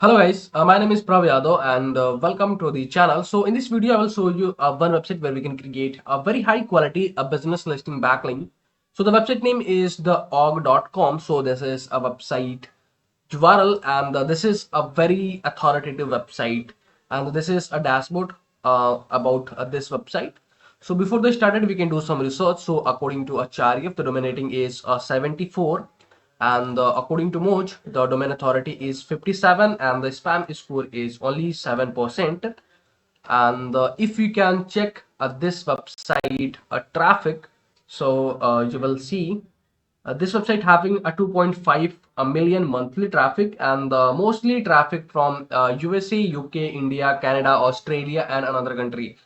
Hello guys, my name is Prav Yadav and welcome to the channel. So in this video I will show you one website where we can create a very high quality business listing backlink. So the website name is the org.com. So this is a website URL and this is a very authoritative website and this is a dashboard about this website. So before they started we can do some research. So according to Acharya the domain rating is 74 and according to Moj the domain authority is 57 and the spam score is only 7%. And if you can check this website traffic, so you will see this website having a 2.5 million monthly traffic and mostly traffic from USA, UK, India, Canada, Australia and another country.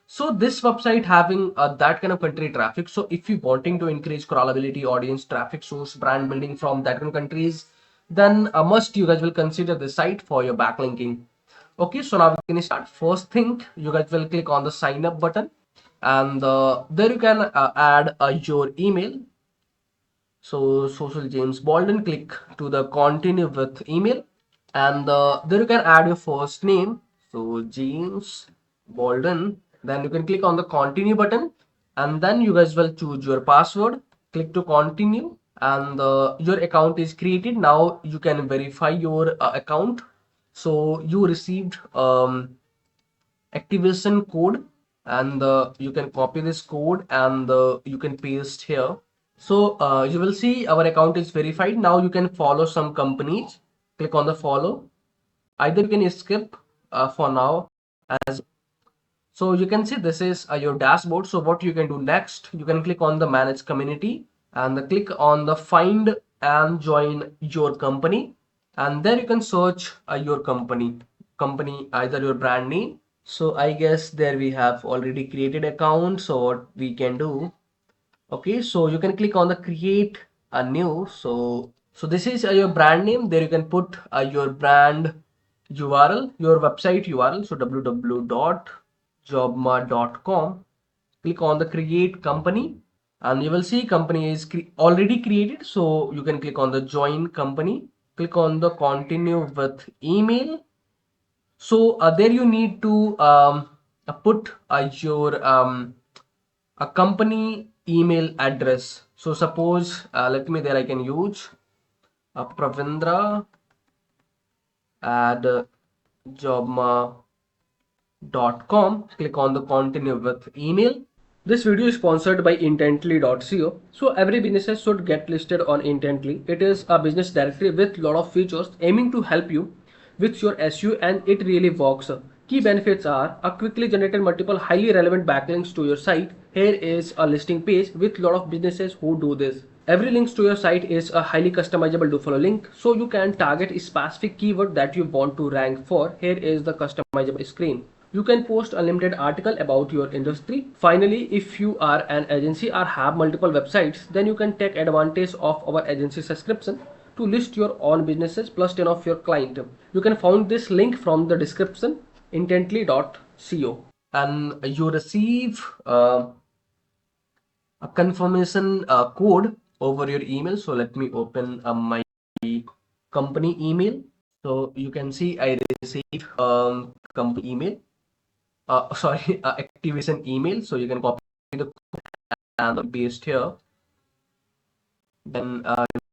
So this website having that kind of country traffic. So if you wanting to increase crawlability, audience traffic source, brand building from that kind of countries, then must you guys will consider this site for your backlinking. Okay, so now we can start. First thing, you guys will click on the sign up button and there you can add your email. So social James Bolden, click to the continue with email and there you can add your first name. So James Bolden, then you can click on the continue button and then you guys will choose your password, click to continue and your account is created. Now you can verify your account. So you received activation code and you can copy this code and you can paste here. So you will see our account is verified. Now you can follow some companies. Click on the follow. Either you can skip for now as so you can see this is your dashboard. So what you can do next, you can click on the manage community and click on the find and join your company and there you can search your company either your brand name. So I guess there we have already created account. So what we can do, okay, so you can click on the create a new. So this is your brand name. There you can put your brand URL, your website URL. So www.jobma.com. Click on the create company and you will see company is already created. So you can click on the join company, click on the continue with email. So there you need to put your a company email address. So suppose let me there I can use Pravindra at jobma.com. Click on the continue with email. This video is sponsored by intently.co. So every business should get listed on Intently. It is a business directory with lot of features aiming to help you with your SEO and it really works. Key benefits are a quickly generated multiple highly relevant backlinks to your site. Here is a listing page with lot of businesses who do this. Every link to your site is a highly customizable do follow link, so you can target a specific keyword that you want to rank for. Here is the customizable screen. You can post unlimited article about your industry. Finally, if you are an agency or have multiple websites, then you can take advantage of our agency subscription to list your own businesses plus 10 of your client. You can find this link from the description intently.co and you receive a confirmation code over your email. So let me open my company email. So you can see I received company email sorry activation email. So you can copy the code and paste here, then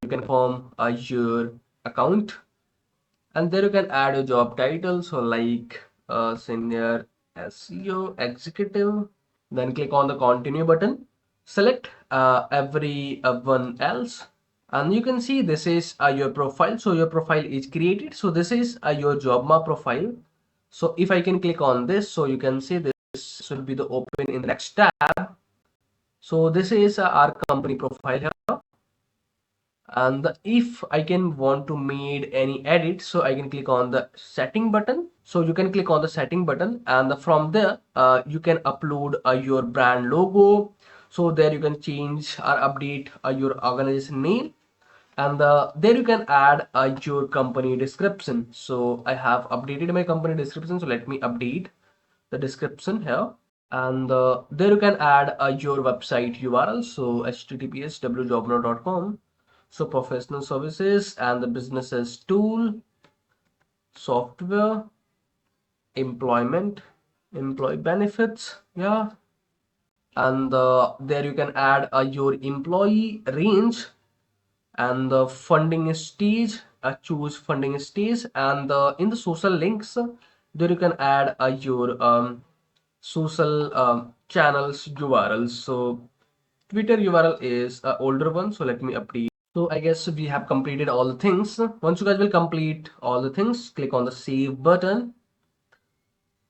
you can form your account and there you can add your job title. So like senior SEO executive, then click on the continue button, select everyone else and you can see this is your profile. So your profile is created. So this is your jobma profile. So if I can click on this, so you can see this should be the open in the next tab. So this is our company profile here and if I can want to made any edit, so I can click on the setting button. So you can click on the setting button and from there you can upload your brand logo. So there you can change or update your organization name and there you can add your company description. So I have updated my company description. So let me update the description here and there you can add your website URL. So https://wjobno.com. So professional services and the businesses tool software, employment, employee benefits, yeah. And there you can add your employee range and the funding stage, choose funding stage. And in the social links, there you can add your social channels URLs. So Twitter URL is a older one, so let me update. So I guess we have completed all the things. Once you guys will complete all the things, click on the save button,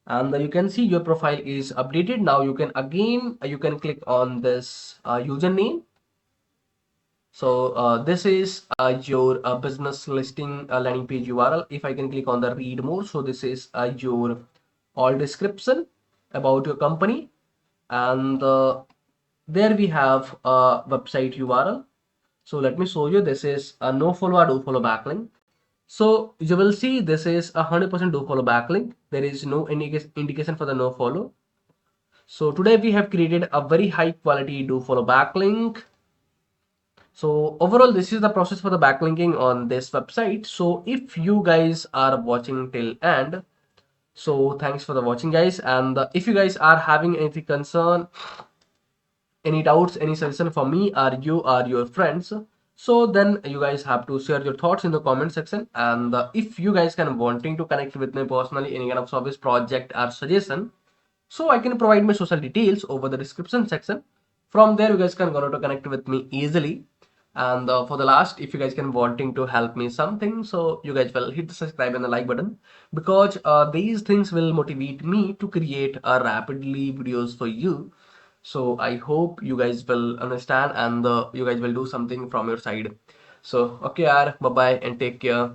and you can see your profile is updated. Now you can again you can click on this username. So this is your business listing landing page URL. If I can click on the read more, so this is your all description about your company. And there we have a website URL. So let me show you. This is a no follow or do follow backlink. So you will see this is 100% do follow backlink. There is no indication for the no follow. So today we have created a very high quality do follow backlink. So overall, this is the process for the backlinking on this website. So if you guys are watching till end, so thanks for the watching, guys. And if you guys are having any concern, any doubts, any suggestion for me or you or your friends, so then you guys have to share your thoughts in the comment section. And if you guys can wanting to connect with me personally, any kind of service project or suggestion, so I can provide my social details over the description section. From there you guys can go to connect with me easily. And for the last, if you guys can wanting to help me something, so you guys will hit the subscribe and the like button, because these things will motivate me to create rapidly videos for you. So I hope you guys will understand, and you guys will do something from your side. So okay, bye bye and take care.